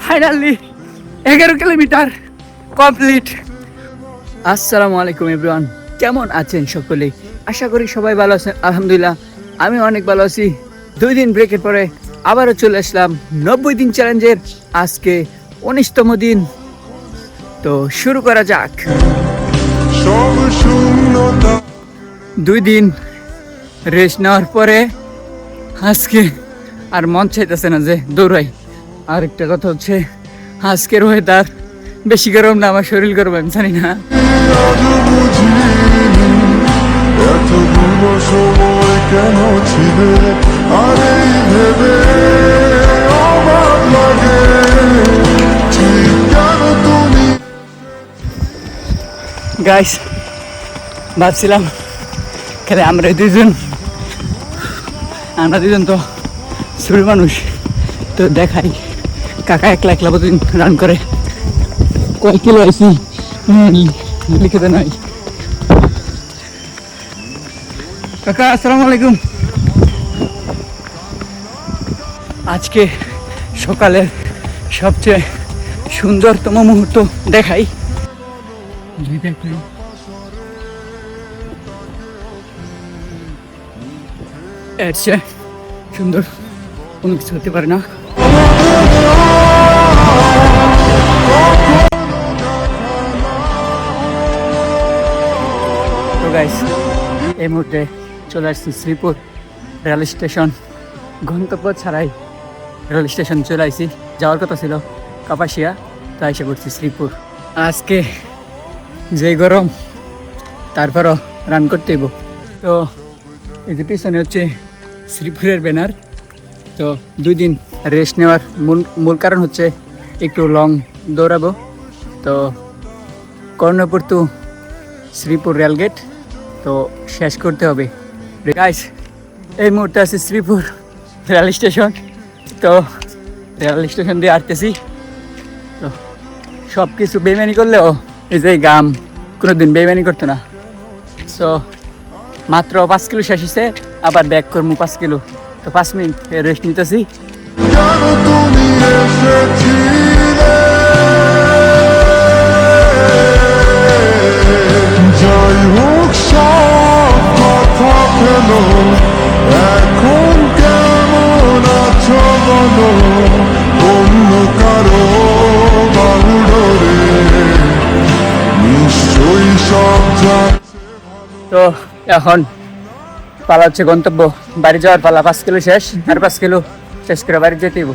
Finally 11 kilometre complete. আসসালামু আলাইকুম everyone, কেমন আছেন সকলে? আশা করি সবাই ভালো আছেন। আলহামদুলিল্লাহ আমি অনেক ভালো আছি। 2 দিন ব্রেকের পরে আবারও চলে আসলাম 90 দিন চ্যালেঞ্জের আজকে 19তম দিন। তো শুরু করা যাক। 2 দিন রেস্ট নেওয়ার পরে আজকে আর মন চাইতেছে না যে দৌড়াই। আর একটা কথা হচ্ছে আজকের ওয়েদার বেশি গরম না, আমার শরীর গরম, আমি জানি না। গাইস ভাবছিলাম খেলে আমরা দুজন তো ছোট মানুষ, তো দেখাই কাকা একলা একলা প্রতিদিন রান করে কয় কিলো আইসি লিখে দেন। কাকা আসসালামু আলাইকুম। আজকে সকালের সবচেয়ে সুন্দরতম মুহূর্ত দেখাই। এর চেয়ে সুন্দর কোনো কিছু হতে পারে না। তো গাইস এই মুহূর্তে চলে আসছি শ্রীপুর রেল স্টেশন। গন্তব্য ছাড়াই রেল স্টেশন চলে আসছি। যাওয়ার কথা ছিল কাপাসিয়া, তাই এসে পড়ছি শ্রীপুর। আজকে যে গরম তারপরও রান করতে হইব। তো এই যে পিছনে হচ্ছে শ্রীপুরের ব্যানার। তো 2 দিন রেস্ট নেওয়ার মূল কারণ হচ্ছে একটু লং দৌড়াবো। তো কর্ণপুর টু শ্রীপুর রেলগেট তো শেষ করতে হবে। গাইস এই মুহূর্তে আছে শ্রীপুর রেল স্টেশন। তো রেল স্টেশন দিয়ে আসতেছি। তো সব কিছু বেইমানি করলেও এই যে গাম কোনোদিন বেইমানি করতো না। সো মাত্র 5 কিলো শেষ হয়েছে, আবার ব্যাক করবো 5 কিলো। তো 5 মিনিট রেস্ট নিতেছি। এখন কেমন আছো বলো, অন্য কারো বাহুডোরে নিশ্চয়ই সব তো এখন পালা হচ্ছে গন্তব্য, বাড়ি যাওয়ার পালা। 5 কিলো শেষ, আর 5 কিলো শেষ করে বাড়ি যেতে হইব।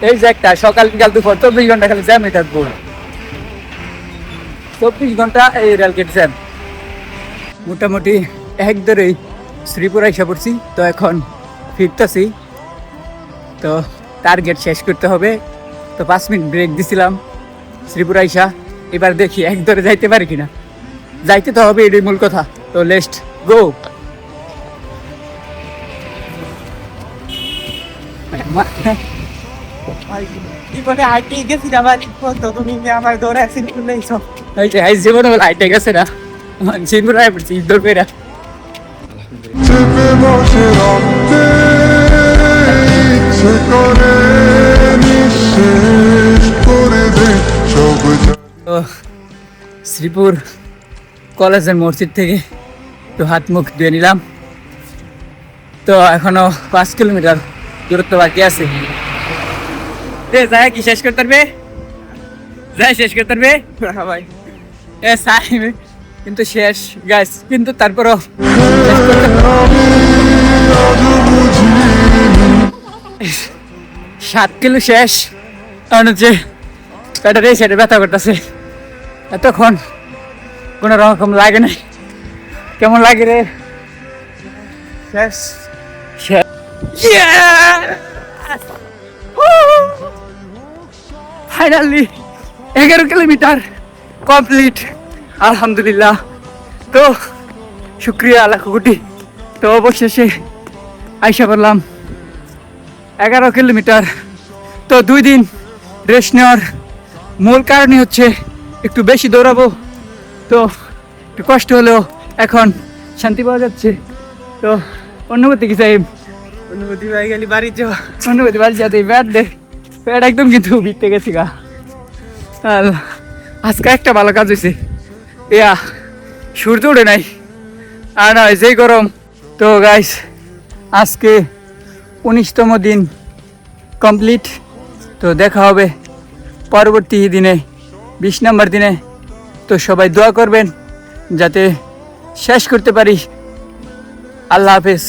এই যে একটা সকাল বিকাল দুপুর 24 ঘন্টা খালি জ্যামই থাকবো। 24 ঘন্টা এই রেলগেট জ্যাম। মোটামুটি এক ধরেই শ্রীপুর আইসা পড়ছি। তো এখন ফিরতেছি, তো টার্গেট শেষ করতে হবে। তো 5 মিনিট ব্রেক দিছিলাম শ্রীপুর আইসা। এবার দেখি এক ধরে যাইতে পারি কিনা। যাইতে তো হবে, এটাই মূল কথা। তো লেটস গো। জীবনে হাইটে গেছে না, দৌড় করে চেপে বসে রাখতে ইচ্ছে করে, নিঃশেষ করে দে সব। তো শ্রীপুর কলেজের মসজিদ থেকে একটু হাত মুখ ধুয়ে নিলাম। তো এখনো 5 কিলোমিটার দূরত্ব বাকি আছে। যাই কি শেষ করতে পারবে? যাই শেষ করতে পারবে ভাই? কিন্তু শেষ গাছ, কিন্তু তারপরও 7 কিলো শেষ। কারণ হচ্ছে প্যাটারে সেটা ব্যথা করতেছে। এতক্ষণ কোনো রকম লাগে নাই, কেমন লাগে রে? শেষ ফাইনালি 11 কিলোমিটার কমপ্লিট, আলহামদুলিল্লাহ। তো শুক্রিয়া লাখ কোটি। তো অবশেষে আইসা বললাম 11 কিলোমিটার। তো 2 দিন রেস্ট নেওয়ার মূল কারণই হচ্ছে একটু বেশি দৌড়াবো। তো একটু কষ্ট হলেও এখন শান্তি পাওয়া যাচ্ছে। তো অনুভূতি কি চাই? অনুভূতি পাই গেলি বাড়ি যাওয়া, অনুভূতি বাড়ি যাতে ব্যাট দে পেট একদম কিন্তু বিকতে গেছি গা। আর আজকে একটা ভালো কাজ হয়েছে, ইয়া সূর্য উঠে নাই, আর না যেই গরম। তো গাইস আজকে 19তম দিন কমপ্লিট। তো দেখা হবে পরবর্তী দিনে 20 নম্বর দিনে। তো সবাই দোয়া করবেন যাতে শেষ করতে পারি। আল্লাহ হাফেজ।